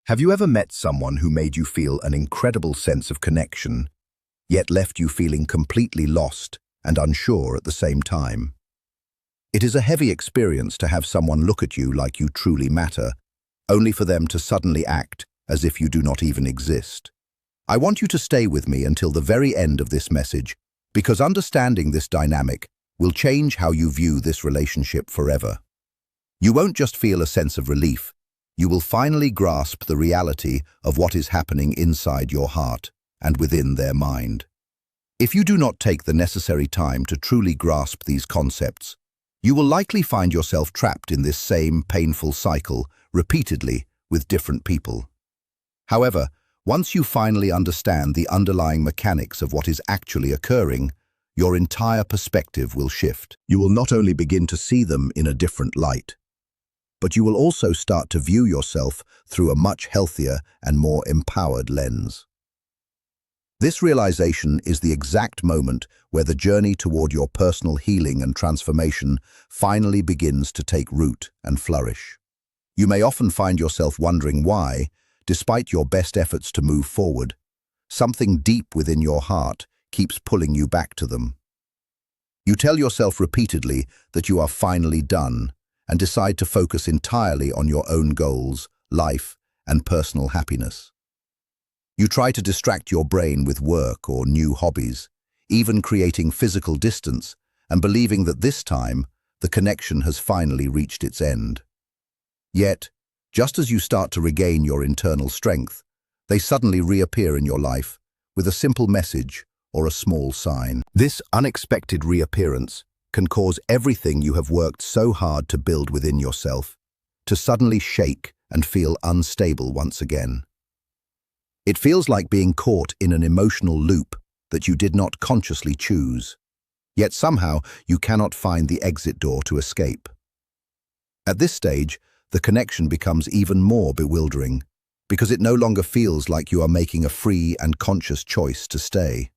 Have you ever met someone who made you feel an incredible sense of connection, yet left you feeling completely lost and unsure at the same time? It is a heavy experience to have someone look at you like you truly matter, only for them to suddenly act as if you do not even exist. I want you to stay with me until the very end of this message, because understanding this dynamic will change how you view this relationship forever. You won't just feel a sense of relief, you will finally grasp the reality of what is happening inside your heart and within their mind. If you do not take the necessary time to truly grasp these concepts, you will likely find yourself trapped in this same painful cycle repeatedly with different people. However, once you finally understand the underlying mechanics of what is actually occurring, your entire perspective will shift. You will not only begin to see them in a different light, but you will also start to view yourself through a much healthier and more empowered lens. This realization is the exact moment where the journey toward your personal healing and transformation finally begins to take root and flourish. You may often find yourself wondering why, despite your best efforts to move forward, something deep within your heart keeps pulling you back to them. You tell yourself repeatedly that you are finally done and decide to focus entirely on your own goals, life, and personal happiness. You try to distract your brain with work or new hobbies, even creating physical distance and believing that this time the connection has finally reached its end. Yet, just as you start to regain your internal strength, they suddenly reappear in your life with a simple message or a small sign. This unexpected reappearance can cause everything you have worked so hard to build within yourself to suddenly shake and feel unstable once again. It feels like being caught in an emotional loop that you did not consciously choose, yet somehow you cannot find the exit door to escape. At this stage, the connection becomes even more bewildering because it no longer feels like you are making a free and conscious choice to stay.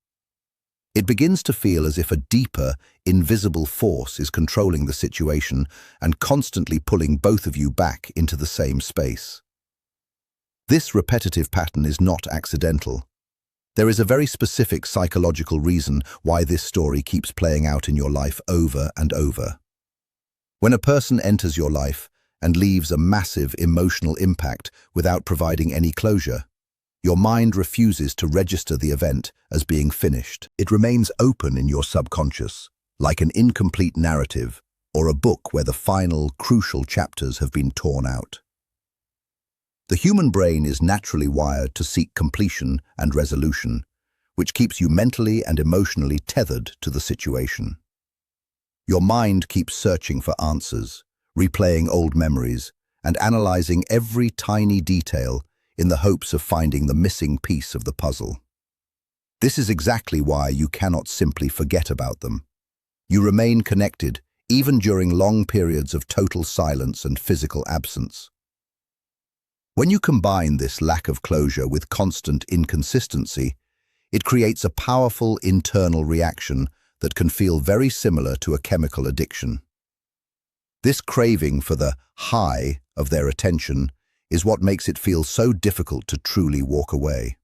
It begins to feel as if a deeper, invisible force is controlling the situation and constantly pulling both of you back into the same space. This repetitive pattern is not accidental. There is a very specific psychological reason why this story keeps playing out in your life over and over. When a person enters your life and leaves a massive emotional impact without providing any closure, your mind refuses to register the event as being finished. It remains open in your subconscious, like an incomplete narrative or a book where the final, crucial chapters have been torn out. The human brain is naturally wired to seek completion and resolution, which keeps you mentally and emotionally tethered to the situation. Your mind keeps searching for answers, replaying old memories, and analyzing every tiny detail in the hopes of finding the missing piece of the puzzle. This is exactly why you cannot simply forget about them. You remain connected even during long periods of total silence and physical absence. When you combine this lack of closure with constant inconsistency, it creates a powerful internal reaction that can feel very similar to a chemical addiction. This craving for the high of their attention is what makes it feel so difficult to truly walk away.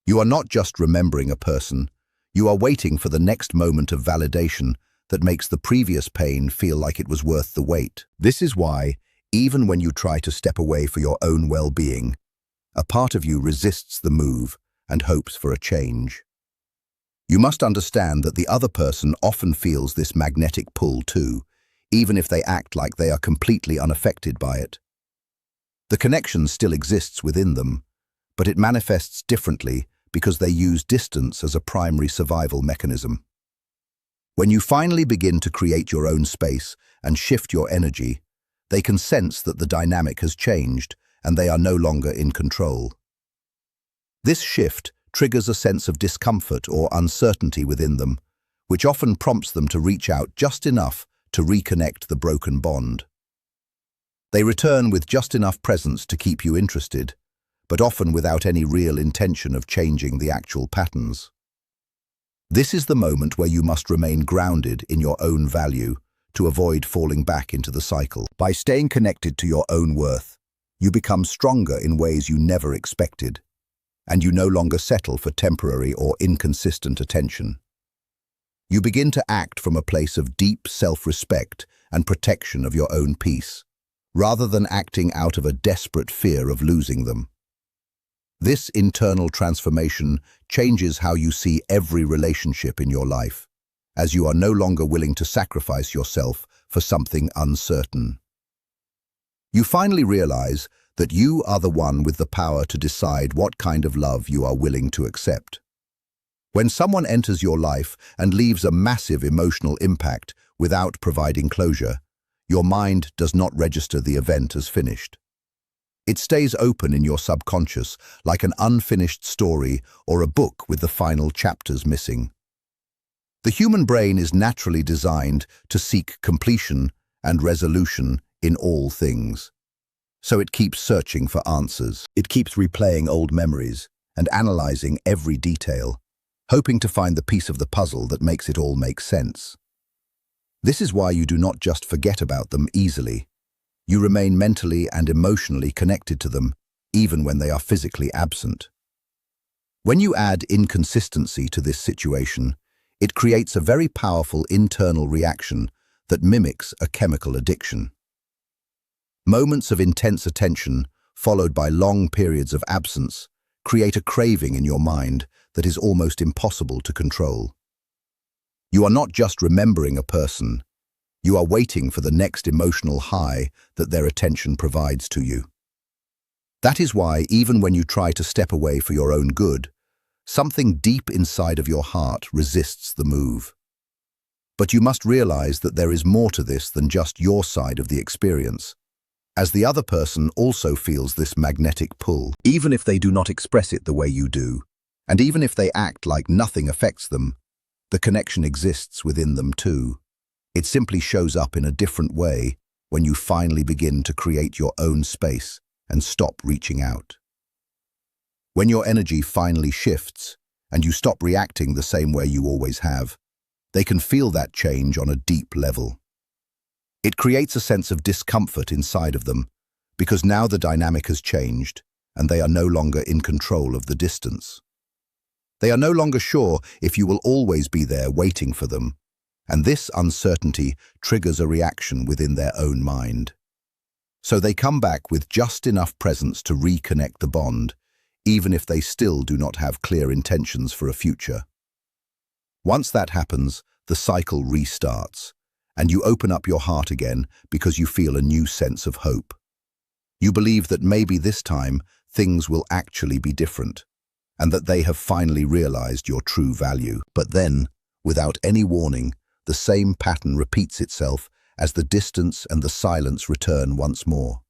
You are not just remembering a person, you are waiting for the next moment of validation that makes the previous pain feel like it was worth the wait. This is why, even when you try to step away for your own well-being, a part of you resists the move and hopes for a change. You must understand that the other person often feels this magnetic pull too, even if they act like they are completely unaffected by it. The connection still exists within them, but it manifests differently because they use distance as a primary survival mechanism. When you finally begin to create your own space and shift your energy, they can sense that the dynamic has changed and they are no longer in control. This shift triggers a sense of discomfort or uncertainty within them, which often prompts them to reach out just enough to reconnect the broken bond. They return with just enough presence to keep you interested, but often without any real intention of changing the actual patterns. This is the moment where you must remain grounded in your own value to avoid falling back into the cycle. By staying connected to your own worth, You become stronger in ways you never expected, and you no longer settle for temporary or inconsistent attention. You begin to act from a place of deep self-respect and protection of your own peace, rather than acting out of a desperate fear of losing them. This internal transformation changes how you see every relationship in your life, as you are no longer willing to sacrifice yourself for something uncertain. You finally realize that you are the one with the power to decide what kind of love you are willing to accept. When someone enters your life and leaves a massive emotional impact without providing closure, your mind does not register the event as finished. It stays open in your subconscious, like an unfinished story or a book with the final chapters missing. The human brain is naturally designed to seek completion and resolution in all things. So it keeps searching for answers. It keeps replaying old memories and analyzing every detail, hoping to find the piece of the puzzle that makes it all make sense. This is why you do not just forget about them easily. You remain mentally and emotionally connected to them, even when they are physically absent. When you add inconsistency to this situation, it creates a very powerful internal reaction that mimics a chemical addiction. Moments of intense attention, followed by long periods of absence, create a craving in your mind that is almost impossible to control. You are not just remembering a person, you are waiting for the next emotional high that their attention provides to you. That is why, even when you try to step away for your own good, something deep inside of your heart resists the move. But you must realize that there is more to this than just your side of the experience, as the other person also feels this magnetic pull, even if they do not express it the way you do, and even if they act like nothing affects them, the connection exists within them too. It simply shows up in a different way when you finally begin to create your own space and stop reaching out. When your energy finally shifts and you stop reacting the same way you always have, they can feel that change on a deep level. It creates a sense of discomfort inside of them because now the dynamic has changed and they are no longer in control of the distance. They are no longer sure if you will always be there waiting for them, and this uncertainty triggers a reaction within their own mind. So they come back with just enough presence to reconnect the bond, even if they still do not have clear intentions for a future. Once that happens, the cycle restarts, and you open up your heart again because you feel a new sense of hope. You believe that maybe this time things will actually be different, and that they have finally realized your true value. But then, without any warning, the same pattern repeats itself as the distance and the silence return once more.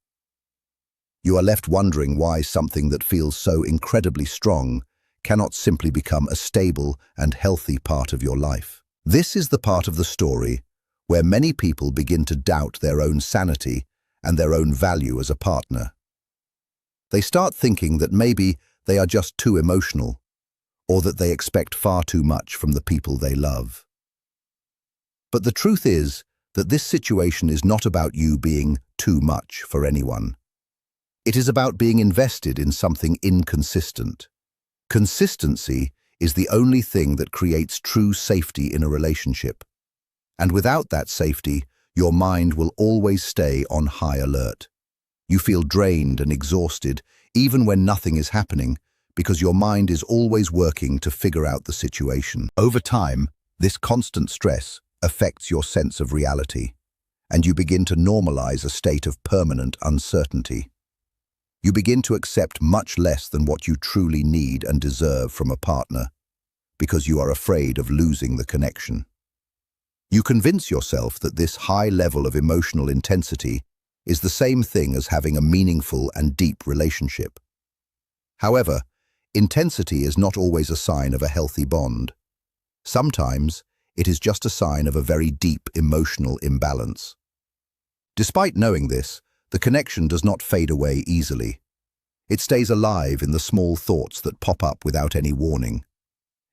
You are left wondering why something that feels so incredibly strong cannot simply become a stable and healthy part of your life. This is the part of the story where many people begin to doubt their own sanity and their own value as a partner. They start thinking that maybe they are just too emotional, or that they expect far too much from the people they love. But the truth is that this situation is not about you being too much for anyone. It is about being invested in something inconsistent. Consistency is the only thing that creates true safety in a relationship. And without that safety, your mind will always stay on high alert. You feel drained and exhausted, even when nothing is happening, because your mind is always working to figure out the situation. Over time, this constant stress affects your sense of reality, and you begin to normalize a state of permanent uncertainty. You begin to accept much less than what you truly need and deserve from a partner, because you are afraid of losing the connection. You convince yourself that this high level of emotional intensity is the same thing as having a meaningful and deep relationship. However, intensity is not always a sign of a healthy bond. Sometimes, it is just a sign of a very deep emotional imbalance. Despite knowing this, the connection does not fade away easily. It stays alive in the small thoughts that pop up without any warning.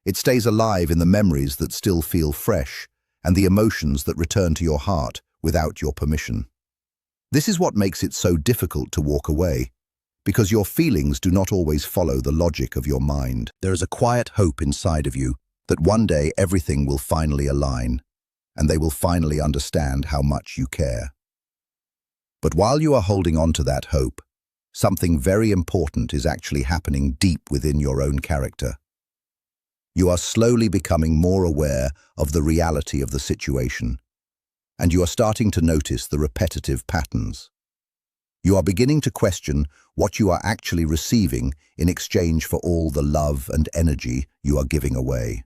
It stays alive in the memories that still feel fresh and the emotions that return to your heart without your permission. This is what makes it so difficult to walk away, because your feelings do not always follow the logic of your mind. There is a quiet hope inside of you that one day everything will finally align, and they will finally understand how much you care. But while you are holding on to that hope, something very important is actually happening deep within your own character. You are slowly becoming more aware of the reality of the situation, and you are starting to notice the repetitive patterns. You are beginning to question what you are actually receiving in exchange for all the love and energy you are giving away.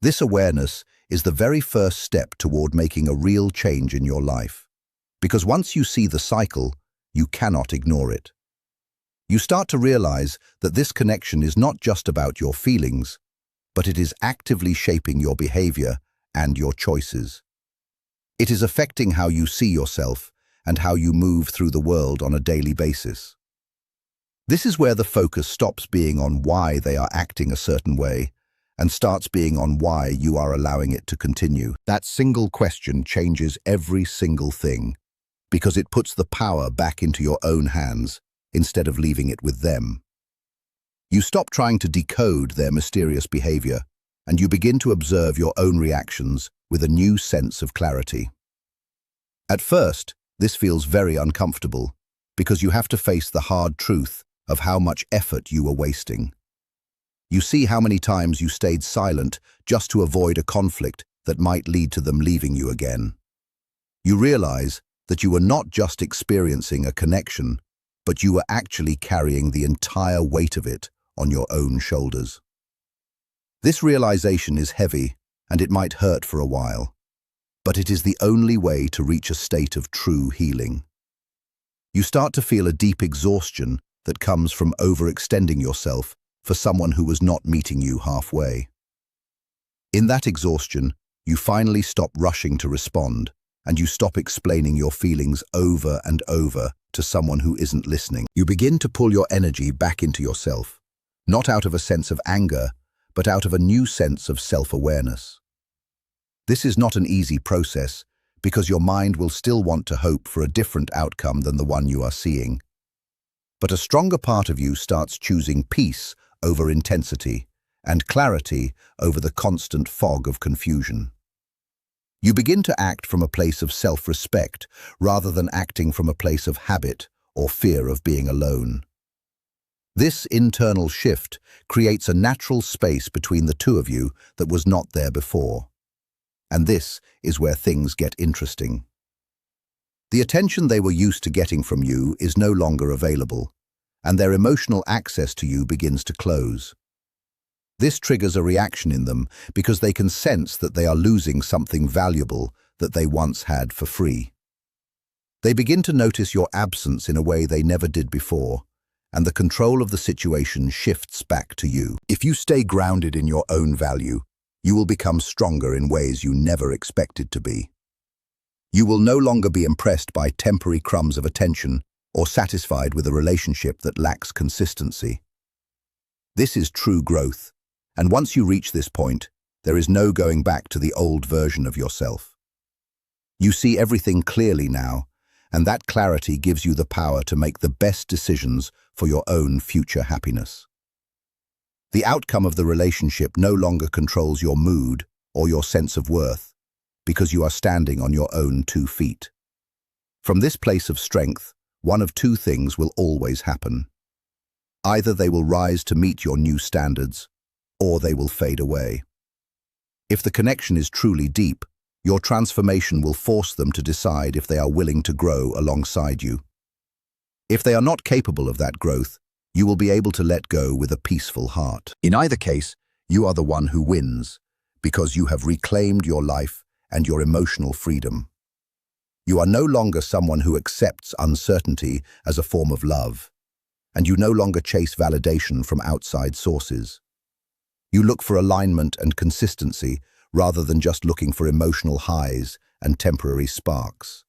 This awareness is the very first step toward making a real change in your life, because once you see the cycle, you cannot ignore it. You start to realize that this connection is not just about your feelings, but it is actively shaping your behavior and your choices. It is affecting how you see yourself and how you move through the world on a daily basis. This is where the focus stops being on why they are acting a certain way and starts being on why you are allowing it to continue. That single question changes every single thing, because it puts the power back into your own hands instead of leaving it with them. You stop trying to decode their mysterious behavior, and you begin to observe your own reactions with a new sense of clarity. At first, this feels very uncomfortable, because you have to face the hard truth of how much effort you were wasting. You see how many times you stayed silent just to avoid a conflict that might lead to them leaving you again. You realize that you were not just experiencing a connection, but you were actually carrying the entire weight of it on your own shoulders. This realization is heavy, and it might hurt for a while, but it is the only way to reach a state of true healing. You start to feel a deep exhaustion that comes from overextending yourself for someone who was not meeting you halfway. In that exhaustion, you finally stop rushing to respond, and you stop explaining your feelings over and over to someone who isn't listening. You begin to pull your energy back into yourself, not out of a sense of anger, but out of a new sense of self-awareness. This is not an easy process, because your mind will still want to hope for a different outcome than the one you are seeing. But a stronger part of you starts choosing peace over intensity and clarity over the constant fog of confusion. You begin to act from a place of self-respect rather than acting from a place of habit or fear of being alone. This internal shift creates a natural space between the two of you that was not there before. And this is where things get interesting. The attention they were used to getting from you is no longer available, and their emotional access to you begins to close. This triggers a reaction in them because they can sense that they are losing something valuable that they once had for free. They begin to notice your absence in a way they never did before, and the control of the situation shifts back to you. If you stay grounded in your own value, you will become stronger in ways you never expected to be. You will no longer be impressed by temporary crumbs of attention or satisfied with a relationship that lacks consistency. This is true growth, and once you reach this point, there is no going back to the old version of yourself. You see everything clearly now, and that clarity gives you the power to make the best decisions for your own future happiness. The outcome of the relationship no longer controls your mood or your sense of worth, because you are standing on your own 2 feet. From this place of strength, one of 2 things will always happen. Either they will rise to meet your new standards, or they will fade away. If the connection is truly deep, your transformation will force them to decide if they are willing to grow alongside you. If they are not capable of that growth, you will be able to let go with a peaceful heart. In either case, you are the one who wins, because you have reclaimed your life and your emotional freedom. You are no longer someone who accepts uncertainty as a form of love, and you no longer chase validation from outside sources. You look for alignment and consistency rather than just looking for emotional highs and temporary sparks.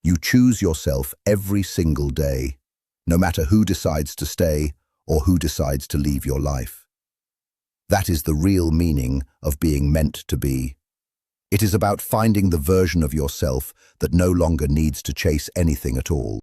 You choose yourself every single day, no matter who decides to stay or who decides to leave your life. That is the real meaning of being meant to be. It is about finding the version of yourself that no longer needs to chase anything at all.